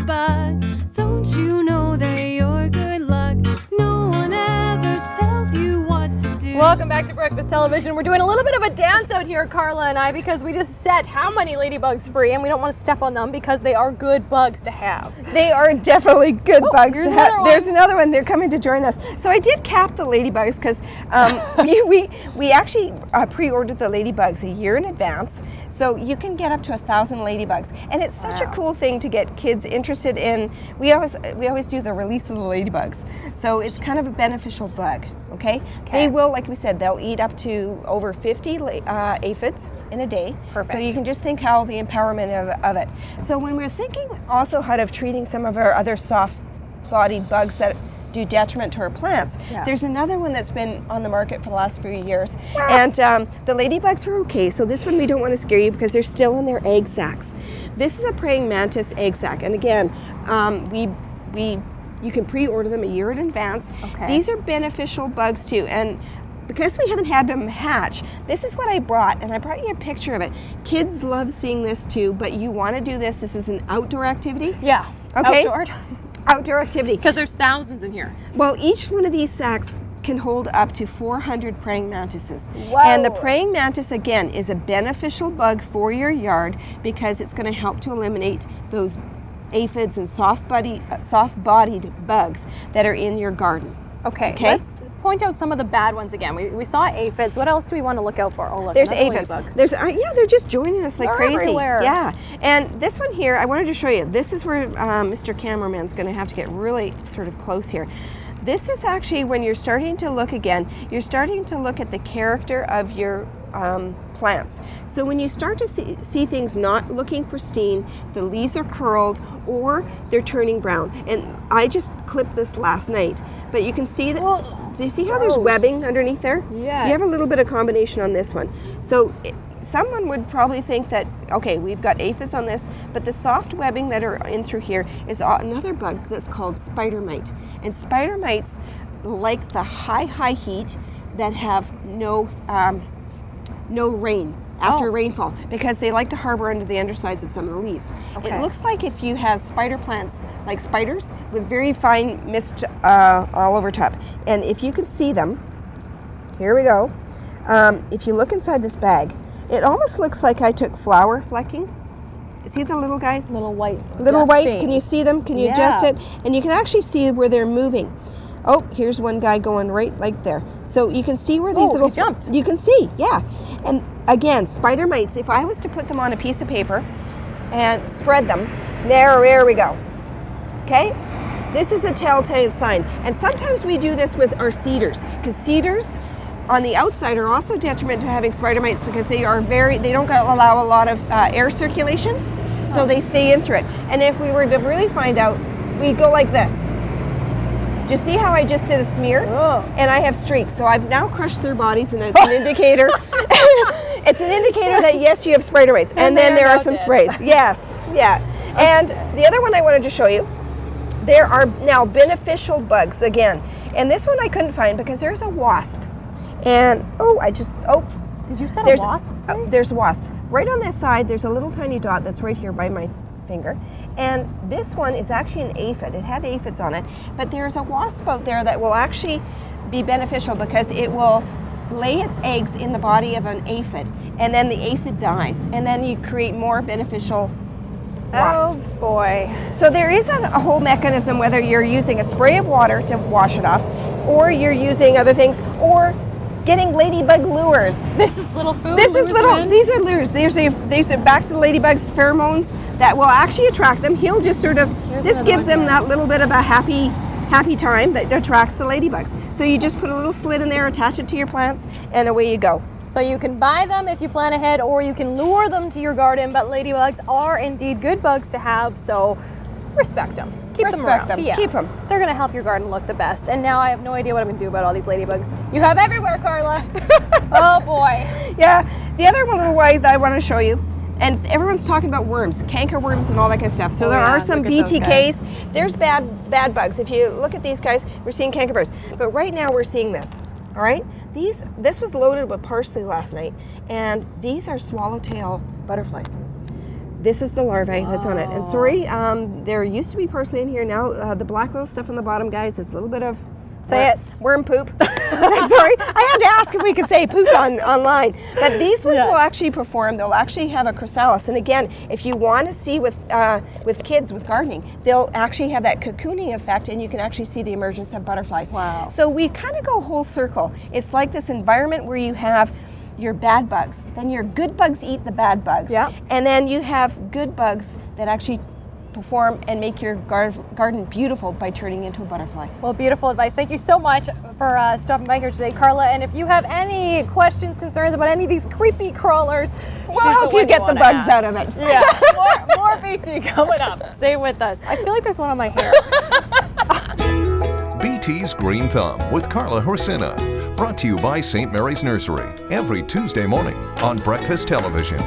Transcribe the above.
ladybug. Don't you know that you're good luck? No one ever tells you what to do. Welcome back to Breakfast Television. We're doing a little bit of a dance out here, Carla and I, because we just set how many ladybugs free, and we don't want to step on them because they are good bugs to have. They are definitely good bugs to have. There's another one. They're coming to join us. So I did cap the ladybugs because we actually pre-ordered the ladybugs a year in advance. So you can get up to 1,000 ladybugs, and it's such a cool thing to get kids interested in. We always do the release of the ladybugs, so it's kind of a beneficial bug. Okay, they will, like we said, they'll eat up to over 50 aphids in a day. Perfect. So you can just think how the empowerment of it. So when we're thinking also how of treating some of our other soft-bodied bugs that do detriment to our plants. There's another one that's been on the market for the last few years, and the ladybugs were okay. So this one we don't want to scare you because they're still in their egg sacs. This is a praying mantis egg sac, and again, you can pre-order them a year in advance. These are beneficial bugs too, and because we haven't had them hatch, this is what I brought, and I brought you a picture of it. Kids love seeing this too, but you want to do this. This is an outdoor activity. Yeah. Okay. Outdoor activity. Because there's thousands in here. Well, each one of these sacs can hold up to 400 praying mantises. Whoa. And the praying mantis, again, is a beneficial bug for your yard because it's going to help to eliminate those aphids and soft-bodied bugs that are in your garden. Okay. Let's point out some of the bad ones again. We saw aphids. What else do we want to look out for? Oh, look, there's aphids. There's yeah, they're just joining us like crazy. Everywhere. Yeah, and this one here, I wanted to show you. This is where Mr. Cameraman's going to have to get really sort of close here. This is actually when you're starting to look again. You're starting to look at the character of your plants. So when you start to see things not looking pristine, the leaves are curled or they're turning brown. And I just clipped this last night, but you can see that. Do you see how there's webbing underneath there? Yes. You have a little bit of combination on this one. So someone would probably think that, okay, we've got aphids on this, but the soft webbing that are in through here is another bug that's called spidermite. And spider mites like the high heat that have no rain after rainfall, because they like to harbor under the undersides of some of the leaves. It looks like if you have spider plants, like spiders, with very fine mist all over top. And if you can see them, here we go. If you look inside this bag, it almost looks like I took flour flecking. See the little guys? Little white. Little white. Can you see them? Can you adjust it? And you can actually see where they're moving. Oh, here's one guy going right like there. So you can see where these little... he jumped. You can see, yeah. And again, spider mites, if I was to put them on a piece of paper and spread them, there we go. Okay? This is a telltale sign. And sometimes we do this with our cedars, because cedars on the outside are also detriment to having spider mites because they don't allow a lot of air circulation, so they stay in through it. And if we were to really find out, we'd go like this. Do you see how I just did a smear? And I have streaks, so I've now crushed their bodies, and it's an indicator. It's an indicator that yes, you have spider mites. And then there are some sprays. Yes, yeah. And the other one I wanted to show you, there are now beneficial bugs again. And this one I couldn't find because there's a wasp. And did you set a wasp? There's a wasp. Right on this side, there's a little tiny dot that's right here by my finger. And this one is actually an aphid. It had aphids on it, but there's a wasp out there that will actually be beneficial because it will lay its eggs in the body of an aphid, and then the aphid dies, and then you create more beneficial wasps. Oh boy. So there is a whole mechanism, whether you're using a spray of water to wash it off, or you're using other things, or getting ladybug lures. This is little food. These are lures. These are back to the ladybug's pheromones that will actually attract them. He'll just sort of, this gives them that little bit of a happy time that attracts the ladybugs. So you just put a little slit in there, attach it to your plants, and away you go. So you can buy them if you plan ahead, or you can lure them to your garden, but ladybugs are indeed good bugs to have, so respect them. Keep them around. Yeah. Keep them. They're going to help your garden look the best. And now I have no idea what I'm going to do about all these ladybugs you have everywhere, Carla. Oh boy. Yeah. The other one little way that I want to show you, and everyone's talking about worms, canker worms and all that kind of stuff. So there are some BTKs. There's bad bugs. If you look at these guys, we're seeing canker birds. But right now we're seeing this. All right? This was loaded with parsley last night, and these are swallowtail butterflies. This is the larvae that's on it. And sorry, there used to be parsley in here. Now the black little stuff on the bottom, guys, is a little bit of worm poop. Sorry, I had to ask if we could say poop online. But these ones will actually perform. They'll actually have a chrysalis. And again, if you want to see with kids with gardening, they'll actually have that cocooning effect, and you can actually see the emergence of butterflies. Wow. So we kind of go whole circle. It's like this environment where you have your bad bugs, then your good bugs eat the bad bugs, and then you have good bugs that actually perform and make your garden beautiful by turning into a butterfly. Well, beautiful advice. Thank you so much for stopping by here today, Carla. And if you have any questions, concerns about any of these creepy crawlers, we'll help you get the bugs out of it. Yeah, more BT coming up. Stay with us. I feel like there's one on my hair. BT's Green Thumb with Carla Horsina. Brought to you by St. Mary's Nursery every Tuesday morning on Breakfast Television.